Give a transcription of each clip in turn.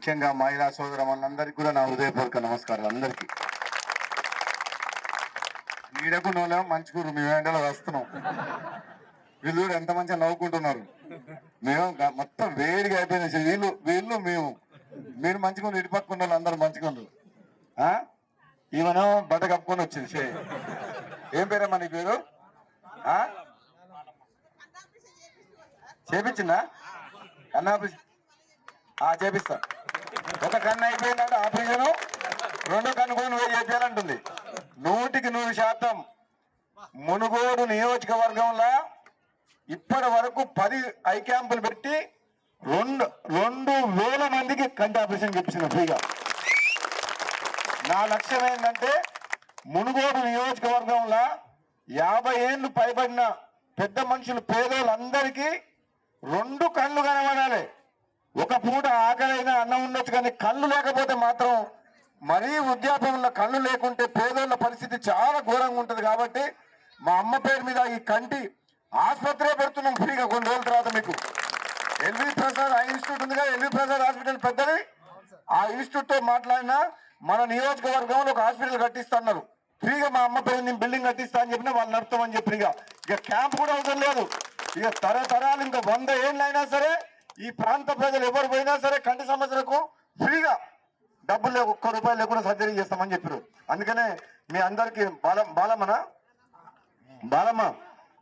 ముఖ్యంగా మహిళా సోదరులందరికీ కూడా నా హృదయపూర్వక నమస్కారాలు. అందరికీ ఈడకు నోలేమో మంచుకూరు మేము ఎండలో వస్తున్నాం. వీళ్ళు ఎంత మంచిగా నవ్వుకుంటున్నారు. మేము మొత్తం వేడిగా అయిపోయింది. వీళ్ళు వీళ్ళు మేము మీరు మంచిగా ఇటు పక్కన వాళ్ళు అందరూ మంచిగా ఉన్నారు. ఈమెనో బట్ట కప్పుకొని వచ్చింది. ఏం పేరమ్మా నీ పేరు? చేపించిందా? కన్ను ఆపరేషన్ చేపిస్తా. ఒక కన్ను అయిపోయిందంటే ఆపరేషను, రెండో కన్ను కూడా నువ్వే చేయాలంటుంది. 100% మునుగోడు నియోజకవర్గంలో ఇప్పటి వరకు 10 ఐ క్యాంపులు పెట్టి 2,000 మందికి కంటి ఆపరేషన్ చేపించిన ఫ్రీగా. నా లక్ష్యం ఏంటంటే మునుగోడు నియోజకవర్గంలో 50 ఏళ్ళు పైబడిన పెద్ద మనుషులు పేదోళ్ళందరికీ 2 కళ్ళు కనబడాలి. ఒక పూట ఆకలైనా అన్నం ఉండొచ్చు, కానీ కళ్ళు లేకపోతే మాత్రం మరీ వృద్ధాప్యంలో కళ్ళు లేకుంటే పేదోళ్ళ పరిస్థితి చాలా ఘోరంగా ఉంటుంది. కాబట్టి మా అమ్మ పేరు మీద ఈ కంటి ఆసుపత్రి పెడుతున్నాం ఫ్రీగా కొన్ని రోజుల తర్వాత. మీకు ఎల్వి ప్రసాద్ ఇన్స్టిట్యూట్ ఉంది కదా, ఎల్వి ప్రసాద్ హాస్పిటల్ పెద్దది. ఆ ఇన్స్టిట్యూట్ తో మాట్లాడినా మన నియోజకవర్గంలో ఒక హాస్పిటల్ కట్టిస్తున్నారు ఫ్రీగా. మా అమ్మ పేరు నేను బిల్డింగ్ కట్టిస్తా అని చెప్పినా వాళ్ళు నడుపుతామని చెప్పి ఇక క్యాంప్ కూడా అవసరం లేదు. ఇక తరతరాలు ఇంకా 100 ఏళ్ళు అయినా సరే ఈ ప్రాంత ప్రజలు ఎవరు పోయినా సరే కంటి సమస్యలకు ఫ్రీగా డబ్బులు ₹1 లేకుండా సర్జరీ చేస్తామని చెప్పారు. అందుకనే మీ అందరికి బాలమ్మ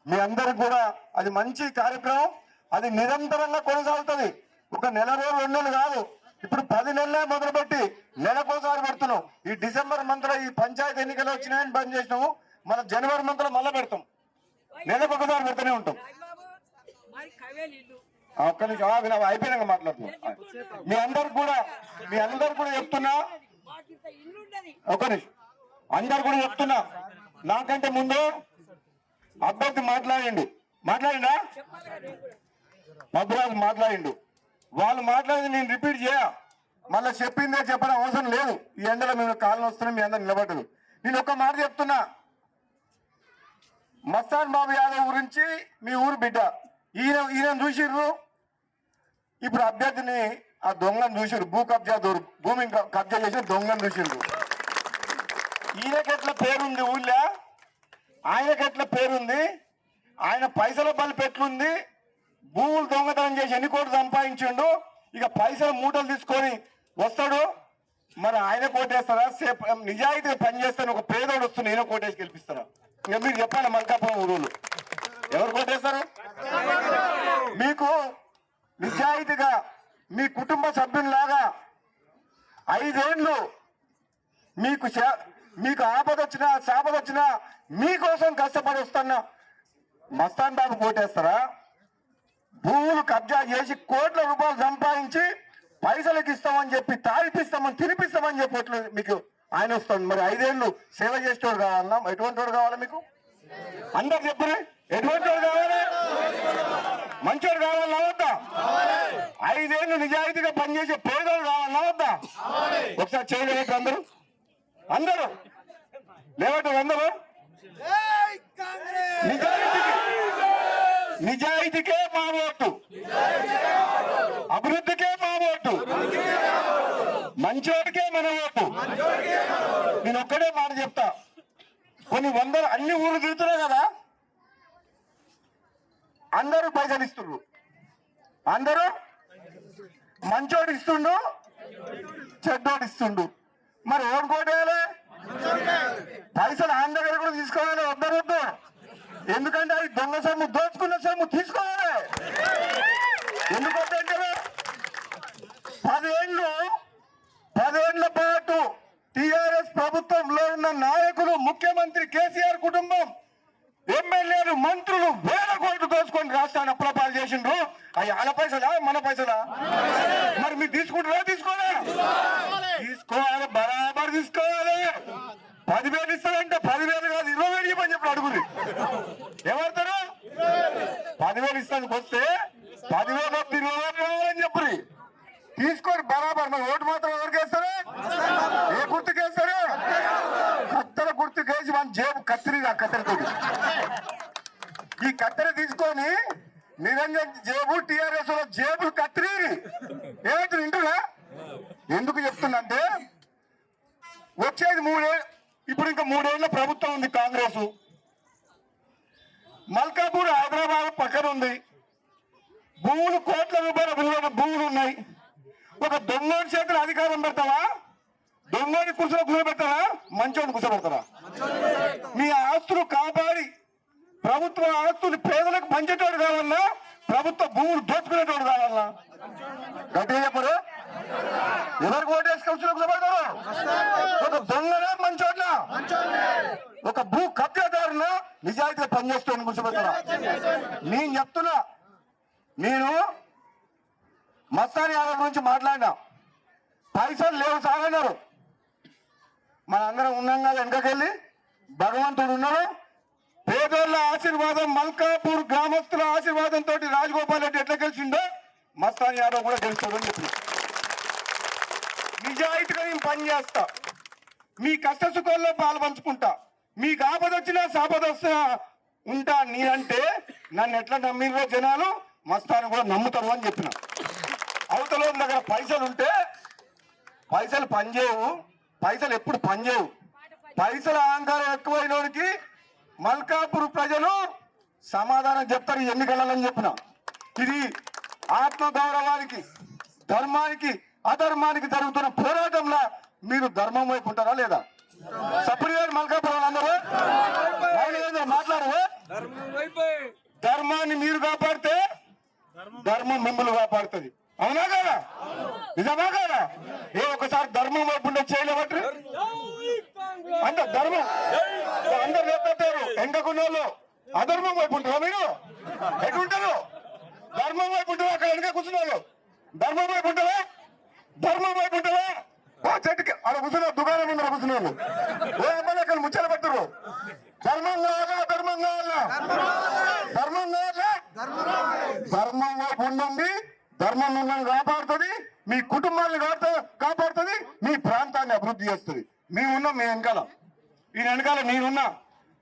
మీ అందరికి కూడా అది మంచి కార్యక్రమం. అది నిరంతరంగా కొనసాగుతుంది. ఒక నెల రోజులు 2 నెలలు కాదు, ఇప్పుడు 10 నెలలే మొదలుపెట్టి నెలకోసారి పెడుతున్నాం. ఈ డిసెంబర్ మంత్ లో ఈ పంచాయతీ ఎన్నికలు వచ్చినాయని బంద్ చేసినాము. మన జనవరి మంత్ లో మళ్ళీ పెడతాం. నెలకొకసారి పెడుతూనే ఉంటాం. ఒక్క నిమిషం అయిపోయినాక మాట్లాడుతున్నాం. మీ అందరికి కూడా చెప్తున్నా, ఒక్క నిమిషం అందరు కూడా చెప్తున్నా, నాకంటే ముందు అభ్యర్థి మాట్లాడిండా మధురాజు మాట్లాడిండు. వాళ్ళు మాట్లాడింది నేను రిపీట్ మళ్ళీ చెప్పిందే చెప్పడం అవసరం లేదు. ఈ ఎండలో మేము కాలం వస్తున్నాం, మీ అందరు నిలబడ్డదు. నేను ఒక్క మాట చెప్తున్నా, మస్తాన్ బాబు యాదవ్ గురించి మీ ఊరు బిడ్డ ఈయన చూసిర్రు. ఇప్పుడు అభ్యర్థిని ఆ దొంగను చూసిర్రు, భూమి కబ్జా చేసి దొంగను చూసిర్రు. ఈయనకెట్ల పేరుంది ఊళ్ళో, ఆయనకెట్ల పేరుంది, ఆయన పైసల బల్బు ఎట్లుంది, భూములు దొంగతనం చేసి ఎన్ని కోట్లు సంపాదించిండు. ఇక పైసలు మూటలు తీసుకొని వస్తాడు. మరి ఆయన కోటేస్తారా? నిజాయితీగా పనిచేస్తాను ఒక పేదోడు వస్తుంది, ఈయన కోటేసి గెలిపిస్తారా? ఇక మీరు చెప్పాలి. మల్కాపురం ఊరులు ఎవరు కోటేస్తారు? మీకు నిజాయితీగా మీ కుటుంబ సభ్యుల్లాగా 5 ఏళ్ళు మీకు ఆపదొచ్చినా సాపదొచ్చినా మీకోసం కష్టపడి వస్తున్నా మస్తాన్ బాబు కోటేస్తారా? భూములు కబ్జా చేసి కోట్ల రూపాయలు సంపాదించి పైసలకు ఇస్తామని చెప్పి తాగిపిస్తామని తినిపిస్తామని చెప్పి మీకు ఆయన వస్తాడు. మరి 5 ఏళ్ళు సేవ చేసేవాడు కావాలన్నా? ఎటువంటి వాడు కావాలా మీకు? అందరు చెప్పరు ఎటువంటి వాడు కావాలి? మంచోడు కావాలన్నా వద్దా? 5 ఏళ్ళు నిజాయితీగా పనిచేసే పేదోడు కావాలన్నా వద్దా? ఒకసారి చేయలేక అందరూ లేవట్టు. అందరూ నిజాయితీకే మా ఓటు, అభివృద్ధికే మా ఓటు, మంచోడికే మన ఓటు. నేను ఒక్కడే మాట చెప్తా, కొన్ని 100 అన్ని ఊళ్ళు తిరుగుతున్నాయి కదా, అందరూ పైసలు ఇస్తుండ్రు. అందరూ మంచోడు ఇస్తుండు, చెడ్డోడు ఇస్తుండు. మరి ఓటు కోటేయాలి? పైసలు ఆయన దగ్గర కూడా తీసుకోవాలి. వద్దరొద్దు. ఎందుకంటే అది దొంగ సొమ్ము, దోచుకున్న సొమ్ము తీసుకోవాలి. ఎందుకంటే 10 ఏళ్ల పాటు టిఆర్ఎస్ ప్రభుత్వంలో ఉన్న నాయకులు, ముఖ్యమంత్రి కేసీఆర్ కుటుంబం, ఎమ్మెల్యేలు, మంత్రులు 1000 కోట్లు దోచుకొని రాష్ట్రాన్ని అప్పులపాలు చేసిండ్రు. అవి వాళ్ళ పైసలా మన పైసలా? మరి మీరు తీసుకుంటారా? తీసుకోవాలి, బరాబర్ తీసుకోవాలి. 10,000 ఇస్తారంటే 10,000 కాదు 20,000 ఇవ్వని చెప్పి అడుగురి. ఏమంటారు? 10,000 ఇస్తానికి వస్తే 10,000 20,000 కావాలని చెప్పి తీసుకొని బరాబర్. మరి ఓటు మాత్రం ఎవరికి వేస్తారు? ఏ గుర్తుకేస్తారు? కత్తెర గుర్తుకేసి మన జేబు కత్తెరతో ఈ కత్తెర తీసుకొని నిరంజన్ జేబు టిఆర్ఎస్ జేబులు కత్తిరి ఏమంటారు? ఇంటున్నా ఎందుకు చెప్తున్నంటే వచ్చేది 3 ఏళ్ళు, ఇప్పుడు ఇంకా 3 ఏళ్ల ప్రభుత్వం ఉంది కాంగ్రెస్. మల్కాపూర్ హైదరాబాద్ పక్కన ఉంది. భూములు కోట్ల రూపాయల విలువైన భూములు ఉన్నాయి. ఒక దొంగోని చేతులు అధికారం పెడతావా? దొంగోని కూర్చోబెడతావా? మంచోని కూర్చోబెడతావా? మీ ఆస్తులు కాపాడి ప్రభుత్వ ఆస్తులు పేదలకు పంచేటోడు కావాలన్నా, ప్రభుత్వ భూములు దోచుకునేటోడు కావాలన్నా? గట్టిగా చెప్పరు. ఎవరికి ఓటేసి కూర్చోబెడతారు? ఒక దొంగనా మంచోట్ల? ఒక భూ కబ్జాదారున నిజాయితీగా పనిచేస్తూ కూర్చోబెడతారా? నేను చెప్తున్నా, నేను మస్తాన్ యాదవ్ గురించి మాట్లాడినా. పైసలు లేవు సార్ అన్నారు. మన అందరం ఉన్నాం కదా, వెనకకెళ్ళి భగవంతుడు ఉన్నాడు. పేదోళ్ళ ఆశీర్వాదం, మల్కాపూర్ గ్రామస్తుల ఆశీర్వాదంతో రాజగోపాల్ రెడ్డి ఎట్లా గెలిచిండో మస్తాన్ యాదవ్ కూడా గెలుస్తాడని చెప్పి నిజాయితీగా నేను పని చేస్తా. మీ కష్ట సుఖాల్లో పాలు పంచుకుంటా. మీకు ఆపద వచ్చినా సాపద వస్తున్నా ఉంటా నేనంటే నన్ను ఎట్లా నమ్మిరో జనాలు మస్తాన్ని కూడా నమ్ముతారు అని చెప్పిన. అవతల దగ్గర పైసలు ఉంటే పైసలు పనిచేయవు, పైసలు ఎప్పుడు పనిచేయవు. పైసల అహంకారం ఎక్కువైనోడికి మల్కాపూర్ ప్రజలు సమాధానం చెప్తారు ఎన్నికలని చెప్పిన. ఇది ఆత్మగౌరవానికి, ధర్మానికి, అధర్మానికి జరుగుతున్న పోరాటంలో మీరు ధర్మం వైపు ఉంటారా లేదా? సప్పుడు మల్కాపురం అందరూ మాట్లాడరు. ధర్మాన్ని మీరు కాపాడితే ధర్మం మిమ్మల్ని కాపాడుతుంది. అవునా కదా? నిజమా కదా? ఒకసారి ధర్మం వైపు ఉండే చేయలేబట్టి అంత ధర్మం అందరు లేకపోతారు. వెనకకున్న వాళ్ళు అధర్మం వైపు ఉంటారా? మీరు ఎటుంటారు? ధర్మం వైపు ఉంటారా? అక్కడ వెనక కూర్చున్నారు. ధర్మం వైపు ఉంటారా? ధర్మం వైపు ఉంటారా? చెట్టుకి అక్కడ కూర్చున్నారు, దుకాణం ముందర కూర్చున్నారు. అక్కడ ముచ్చట పెట్టరు. ధర్మం కావాలా? ధర్మం కావాలా? ధర్మం కావాలా? ధర్మం వైపు ఉండండి. ధర్మం మిమ్మల్ని కాపాడుతుంది, మీ కుటుంబాన్ని కాపాడుతుంది, మీ ప్రాంతాన్ని అభివృద్ధి చేస్తుంది. మేమున్నాం మీ వెనకాల. ఈ వెనకాల నేనున్నా,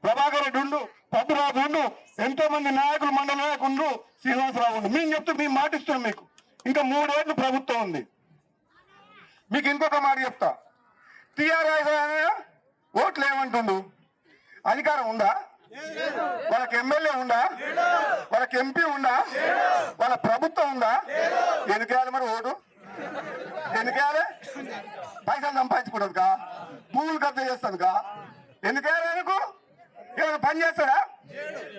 ప్రభాకర్ రెడ్డి ఉండు, పద్మరాజు ఉండు, ఎంతో మంది నాయకులు, మండల నాయకులు ఉండు, శ్రీనివాసరావు ఉండు. మేము చెప్తూ మేము మాటిస్తున్నాం. మీకు ఇంకా 3 ఏళ్ళు ప్రభుత్వం ఉంది. మీకు ఇంకొక మాట చెప్తా. టీఆర్ఎస్ ఓట్లు ఏమంటుండు? అధికారం ఉందా? వాళ్ళకి ఎమ్మెల్యే ఉందా? వాళ్ళకి ఎంపీ ఉందా? వాళ్ళ ప్రభుత్వం ఉందా? ఎందుకేయాలి మరి ఓటు? ఎందుకేయాలి? పైసలు సంపాదించుకుంటుందికా? భూములు కబ్జా చేస్తుందికా? ఎందుకేయాలి? అనుకో ఏమైనా పని చేస్తారా?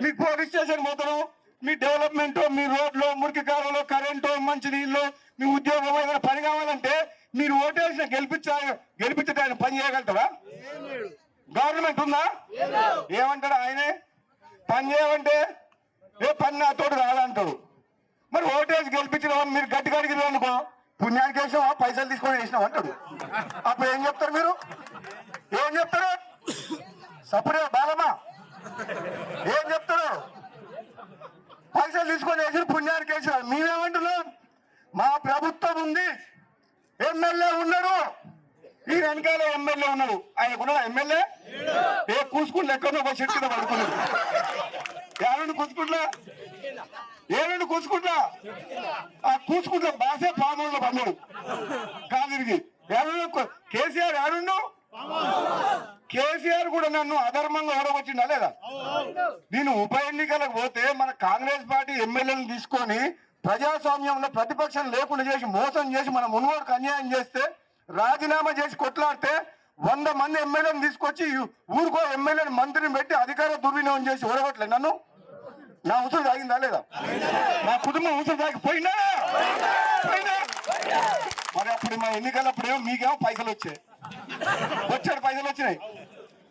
మీకు పోలీస్ స్టేషన్ పోతారు, మీ డెవలప్మెంట్, మీ రోడ్లు, మురికి కాలువలు, కరెంటు, మంచినీళ్ళు, మీ ఉద్యోగం, ఏదైనా పని కావాలంటే మీరు ఓటేసిన గెలిపించడానికి పని చేయగలుగుతారా? గవర్నమెంట్ ఉందా? ఏమంటాడు ఆయనే? పని చేయమంటే పని నాతోటి రాదంటాడు. మరి ఓటేసి గెలిపించిన మీరు గట్టిగా అడిగిన అనుకో, పుణ్యానికి వేసినావా, పైసలు తీసుకొని వేసినావు అంటాడు. అప్పుడు ఏం చెప్తారు? మీరు ఏం చెప్తారు? సపరే బాలమ్మా ఏం చెప్తారు? పైసలు తీసుకొని వేసి పుణ్యానికి వేసినారు. మేమేమంటున్నాం? మా ప్రభుత్వం ఉంది, ఎమ్మెల్యే ఉన్నాడు, ఈ వెనకాల ఎమ్మెల్యే ఉన్నాడు. ఆయనకున్నాడు ఎమ్మెల్యే? కూసుకుంటూ ఎక్కడో ఒక చెట్టు కింద పడుకున్నాడు. ఏడు కూసుకుంటా ఆ కూసుకుంటా బాసే పాములో పన్నాడు కాదిరిగి. కేసీఆర్ ఏడుండు? కేసీఆర్ కూడా నన్ను అధర్మంగా ఓడవచ్చిందా లేదా? నేను ఉప ఎన్నికలకు పోతే మన కాంగ్రెస్ పార్టీ ఎమ్మెల్యేలను తీసుకొని ప్రజాస్వామ్యంలో ప్రతిపక్షం లేకుండా చేసి మోసం చేసి మన మున్గోడుకు అన్యాయం చేస్తే రాజీనామా చేసి కొట్లాడితే 100 మంది ఎమ్మెల్యేలను తీసుకొచ్చి ఊరుకో ఎమ్మెల్యేని మంత్రిని పెట్టి అధికార దుర్వినియోగం చేసి ఓడగొట్టలేదు నన్ను. నా ఉసురు తాగిందా లేదా? నా కుటుంబం ఉసురు తాగిపోయిందా? మరి అప్పుడు మా ఎన్నికలప్పుడేమో మీకేమో పైసలు వచ్చాయి. పైసలు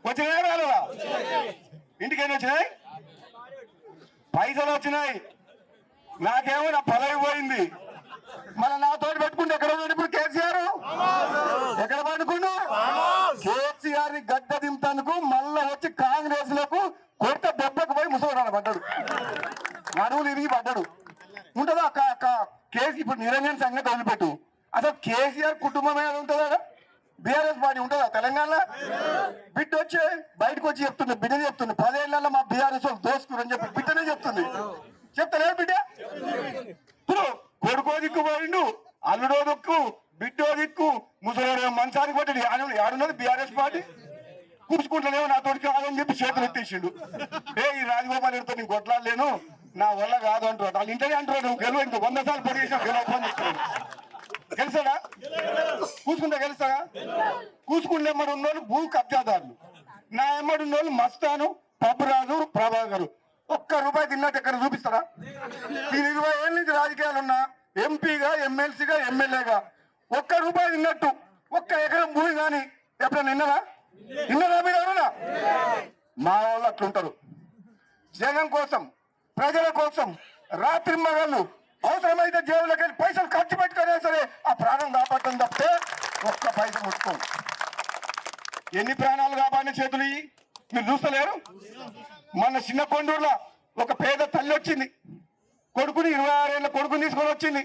వచ్చినాయి రాలేదా? ఇంటికి ఏమి వచ్చినాయి? పైసలు వచ్చినాయి. నాకేమో నా పదవి పోయింది. మన నాతో పెట్టుకుంటే ఎక్కడ ఇప్పుడు కేసీఆర్ ఎక్కడ పడుకుండు? కేసీఆర్ ని గడ్డ దింపేందుకు మళ్ళా వచ్చి కాంగ్రెస్ లకు కొత్త దెబ్బకు పోయి ముసలి పడ్డాడు, నడువులు ఇరిగి పడ్డాడు. ఉంటుందా కేసీ? ఇప్పుడు నిరంజన్ సంగతి వదిలిపెట్టు. అసలు కేసీఆర్ కుటుంబం ఏదో ఉంటుందా? బీఆర్ఎస్ పార్టీ ఉంటుందా తెలంగాణలో? బిడ్డ వచ్చి బయటకు వచ్చి చెప్తుంది, బిడ్డ చెప్తుంది 10 ఏళ్లలో మా బీఆర్ఎస్ వాళ్ళు దోసుకురని చెప్పి బిడ్డనే చెప్తుంది. చెప్తలేదు బిడ్డ? ఇప్పుడు కొడుకో దిక్కు పోయిండు, అల్లుడో దిక్కు, బిడ్డో దిక్కు ముసలి మంచానికి పట్టి ఆడున్నది బీఆర్ఎస్ పార్టీ కూర్చుకుంటలేమో నాతో కాదని చెప్పి చేతులు ఎత్తేసిండు. ఈ రాజగోపాల్ రెడ్డితో నేను కొట్లాడలేను, నా వల్ల కాదు అంటున్నాడు. వాళ్ళు ఇంటనే అంటున్నాడు, నువ్వు గెలువ ఇంకా 100 సార్లు పొడి చేసినా గెలవని చెప్తున్నాడు. గెలిచాడా? కూసుకుంటా గెలుస్తాడా? కూసుకుంటే ఎమ్మడి ఉన్నోళ్ళు భూ కబ్జాదారులు, నా ఎమ్మడి ఉన్నోళ్ళు మస్తాను పబ్బురాజు ప్రభాకరు. ₹1 తిన్నట్టు ఎక్కడ చూపిస్తారా? నేను 20 ఏళ్ళ నుంచి రాజకీయాలున్నా, ఎంపీగా ఎమ్మెల్సీగా ఎమ్మెల్యేగా ₹1 తిన్నట్టు 1 ఎకరం భూమి కానీ ఎప్పుడైనా విన్నారా? మీరు ఎవరున్నా? మా వాళ్ళు అట్లుంటారు. జనం కోసం ప్రజల కోసం రాత్రి మగళ్ళు అవసరమైతే జేబులోకి వెళ్ళి పైసలు ఖర్చు పెట్టుకునే సరే ఆ ప్రాణం కాపాడటం తప్పితే 1 పైస ముట్టుకోండి. ఎన్ని ప్రాణాలు కాపాడిన చేతులు మీరు చూస్తలేరు? మన చిన్న కొండూరులో ఒక పేద తల్లి వచ్చింది, కొడుకుని 26 ఏళ్ళ కొడుకుని తీసుకొని వచ్చింది.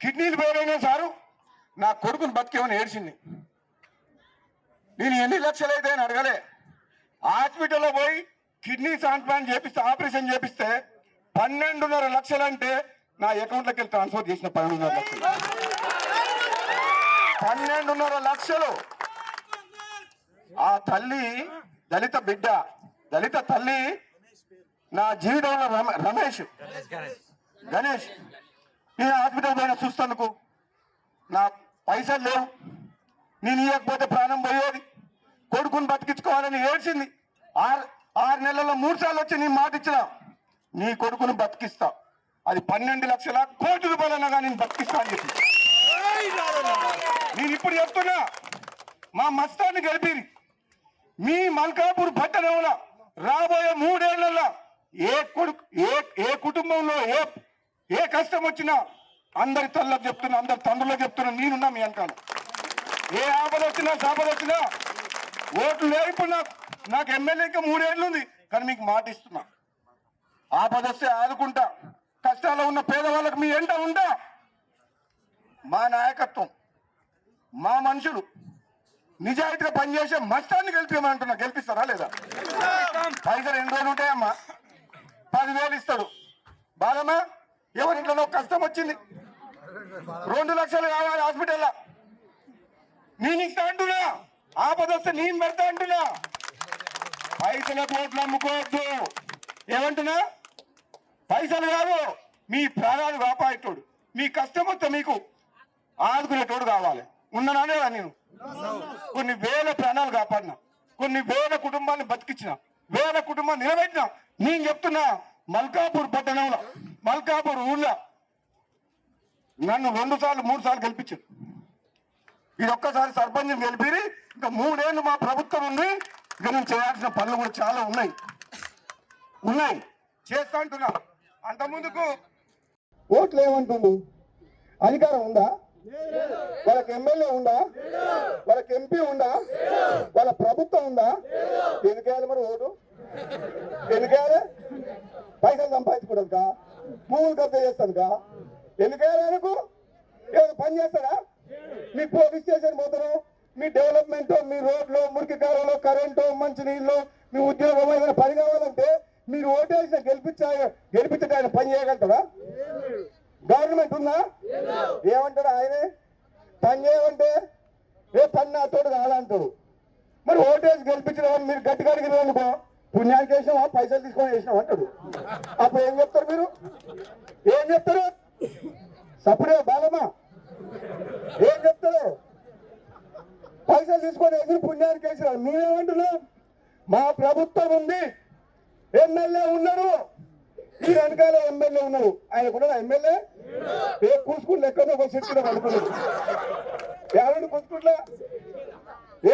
కిడ్నీలు పేరైనా సారు నా కొడుకుని బతికేమని ఏడ్చింది. నేను ఎన్ని లక్షలు అయితే అని అడగలే. హాస్పిటల్లో పోయి కిడ్నీ ట్రాన్స్ప్లాంట్ చేపిస్తే ఆపరేషన్ చేపిస్తే 12.5 లక్షలు అంటే నా అకౌంట్లోకి వెళ్ళి ట్రాన్స్ఫర్ చేసిన 12.5 లక్షలు. 12.5 లక్షలు. ఆ తల్లి దళిత బిడ్డ, దళిత తల్లి నా జీవితంలో గణేష్ నేను హాస్పిటల్ పోయిన చూస్తానుకు నా పైసలు లేవు, నేను ఇవ్వకపోతే ప్రాణం పోయేది, కొడుకుని బతికించుకోవాలని ఏడ్చింది. 6 నెలల్లో 3 సార్లు వచ్చి నీ మాట ఇచ్చినా నీ కొడుకును బతికిస్తా, అది 12 లక్షల కోటి రూపాయలన్నా నేను బతికిస్తా అని చెప్పి నేను ఇప్పుడు చెప్తున్నా. మా మస్తాన్ని గెలిపిరి మీ మల్కాపూర్ పట్టణంలో రాబోయే 3 ఏళ్లలో ఏ కుటుంబంలో ఏ కష్టం వచ్చినా అందరి తల్లకు చెప్తున్నా, అందరి తండ్రులకు చెప్తున్నా, నేనున్నా మీ వెనకాల. ఏ ఆపద వచ్చినా సాపద వచ్చినా ఓట్లు లేవు. ఇప్పుడు నాకు ఎమ్మెల్యేకి 3 ఏళ్ళు ఉంది, కానీ మీకు మాట ఇస్తున్నా, ఆపద వస్తే ఆదుకుంటా, కష్టాల్లో ఉన్న పేదవాళ్ళకు మీ ఎంట ఉంటా. మా నాయకత్వం, మా మనుషులు నిజాయితీగా పనిచేసే మస్తాన్ని గెలిపిమంటున్నా. గెలిపిస్తారా లేదా? పైసలు 2 రోజులు ఉంటాయమ్మా, 10,000 ఇస్తాడు. బాలమ్మా ఎవరింట్లో కష్టం వచ్చింది 2 లక్షలు కావాలి హాస్పిటల్లో, నేను ఇస్తా అంటున్నా. ఆపద వస్తే నేను పెడతా అంటున్నా. పైసల కోట్లు అమ్ముకోవద్దు. ఏమంటున్నా? పైసలు కాదు, మీ ప్రాణాలు కాపాడేటోడు, మీ కష్టం వస్తే మీకు ఆదుకునేటోడు కావాలి. ఉన్నానా లేదా? నేను కొన్ని వేల ప్రాణాలు కాపాడినా, కొన్ని వేల కుటుంబాన్ని బతికించిన, వేల కుటుంబాన్ని నిలబెట్టిన. నేను చెప్తున్నా, మల్కాపూర్ పట్టణంలో మల్కాపూర్ ఊళ్ళో నన్ను 2 సార్లు 3 సార్లు గెలిపించారు. ఇది ఒక్కసారి సర్పంచ్ గెలిపి ఇంకా 3 ఏళ్ళు మా ప్రభుత్వం ఉంది. ఇక నేను చేయాల్సిన పనులు కూడా చాలా ఉన్నాయి చేస్తా అంటున్నా. అంత ముందుకు ఓట్లు ఏమంటుండు? అధికారం ఉందా? వాళ్ళకి ఎమ్మెల్యే ఉందా? వాళ్ళకి ఎంపీ ఉందా? వాళ్ళ ప్రభుత్వం ఉందా? ఎందుకేయాలి మరి ఓటు? ఎందుకేయాలి? పైసలు సంపాదించుకోవడానికా? భూములు కబ్జా చేస్తానుకా? ఎందుకేయాలి? ఆయనకు ఏమైనా పని చేస్తాడా? మీ పోలీస్ స్టేషన్ పోతారు, మీ డెవలప్మెంట్, మీ రోడ్లు, మురికి కాలంలో కరెంటు, మంచినీళ్ళు, మీ ఉద్యోగం ఏదైనా పని కావాలంటే మీరు ఓటేసిన గెలిపించే ఆయన పని చేయగలుగుతాడా? గవర్నమెంట్ ఉందా? ఏమంటాడు ఆయనే? పని చేయమంటే పని నాతోడు కాదంటాడు. మరి ఓటేసి గెలిపించడం మీరు గట్టిగా అడిగిన అనుకో, పుణ్యానికి వేసినావా, పైసలు తీసుకొని వేసినావు అంటాడు. అప్పుడు ఏం చెప్తారు మీరు? ఏం చెప్తారు? సప్పుడే బాలమ్మా ఏం చెప్తారు? పైసలు తీసుకొని వేసి పుణ్యానికి వేసినారు. మేమేమంటున్నాం? మా ప్రభుత్వం ఉంది, ఎమ్మెల్యే ఉన్నారు, ఈ వెనకాల ఎమ్మెల్యే ఉన్నారు. ఆయన కూడా ఎమ్మెల్యే కూసుకుంటూ ఎక్కడో ఒక చెట్టు అనుకున్నాడు.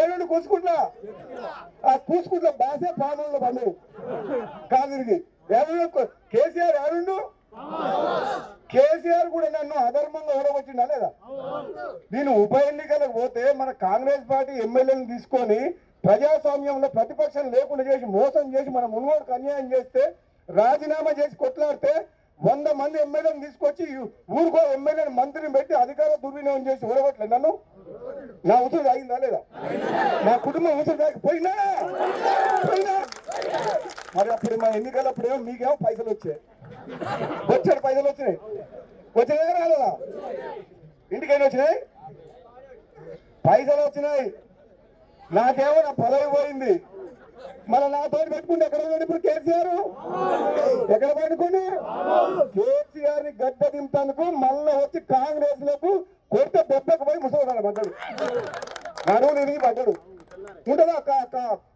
ఏడు కూసుకుంటా ఆ కూసుకుంట్ల బాసే పాలనలో పండు కాదిరిగి కేసీఆర్ ఏడుండు. కేసీఆర్ కూడా నన్ను అధర్మంగా ఓడగొచ్చిండా లేదా? నేను ఉప ఎన్నికలకు పోతే మన కాంగ్రెస్ పార్టీ ఎమ్మెల్యేలను తీసుకొని ప్రజాస్వామ్యంలో ప్రతిపక్షం లేకుండా చేసి మోసం చేసి మన మున్గోడుకు అన్యాయం చేస్తే రాజీనామా చేసి కొట్లాడితే 100 మంది ఎమ్మెల్యేలను తీసుకొచ్చి ఊరుకో ఎమ్మెల్యేని మంత్రిని పెట్టి అధికార దుర్వినియోగం చేసి ఓడగొట్టలేదు నన్ను. నా ఉసురు తాగిందా లేదా? నా కుటుంబం ఉసురు తాగిపోయినా మరి అప్పుడు మా ఎన్నికలప్పుడేమో మీకేమో పైసలు వచ్చాయి, పైసలు వచ్చినాయి. వచ్చినాయా రాలేదా? ఇంటికైనా వచ్చినాయి. పైసలు వచ్చినాయి, నాకేమో నా పదవి పోయింది. మళ్ళీ నాతో పెట్టుకుంటే ఎక్కడ ఉన్నాడు ఇప్పుడు కేసీఆర్? ఎక్కడ పెట్టుకుని కేసీఆర్ ని గడ్డ దింపేందుకు మళ్ళీ వచ్చి కాంగ్రెస్ లకు కొత్త దెబ్బకు పోయి ముసలి పడ్డాడు, నడువు నిరిగి పడ్డాడు. ఉంటుందా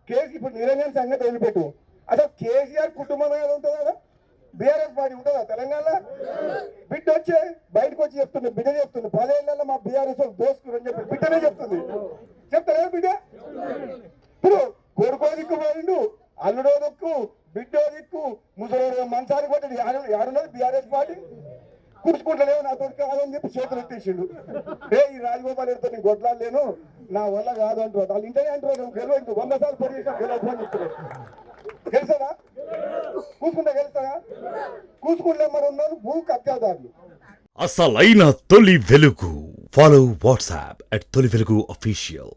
కేసీ? ఇప్పుడు నిరంజన్ సంగతి వదిలిపెట్టు, అసలు కేసీఆర్ కుటుంబం ఏదో ఉంటుందా? బీఆర్ఎస్ పార్టీ ఉంటుందా తెలంగాణలో? బిడ్డ వచ్చే బయటకు వచ్చి చెప్తుంది, బిడ్డ చెప్తుంది 10 ఏళ్లలో మా బీఆర్ఎస్ దోస్తులు అని చెప్పి బిడ్డనే చెప్తుంది. చెప్తారా బిడ్డ? ఇప్పుడు కొడుకో దిక్కు పోయిండు, అల్లుడో దిక్కు, బిడ్డో దిక్కు, ముసలి మంచానికి పట్టి ఆడున్నది బీఆర్ఎస్ పార్టీ. కూర్చుకుంటలేవు నాతో కాదని చెప్పి చేతులు ఎత్తేసిండు. ఈ రాజగోపాల్ రెడ్డితో నేను కొట్లాడలేను, నా వల్ల కాదు అంటారు. వాళ్ళు ఇంటనే అంటారు, గెలవద్దు 100 సార్లు పని చేసినా గెలవద్దు అని చెప్తున్నారు. గెలుస్తారా? కూర్చుంటే గెలుస్తారా? కూర్చుకుంటే మరి ఉన్నారు భూ కబ్జాదారులు. అసలైన తొలి వెలుగు. ఫాలో వాట్సాప్ @తొలి వెలుగు official.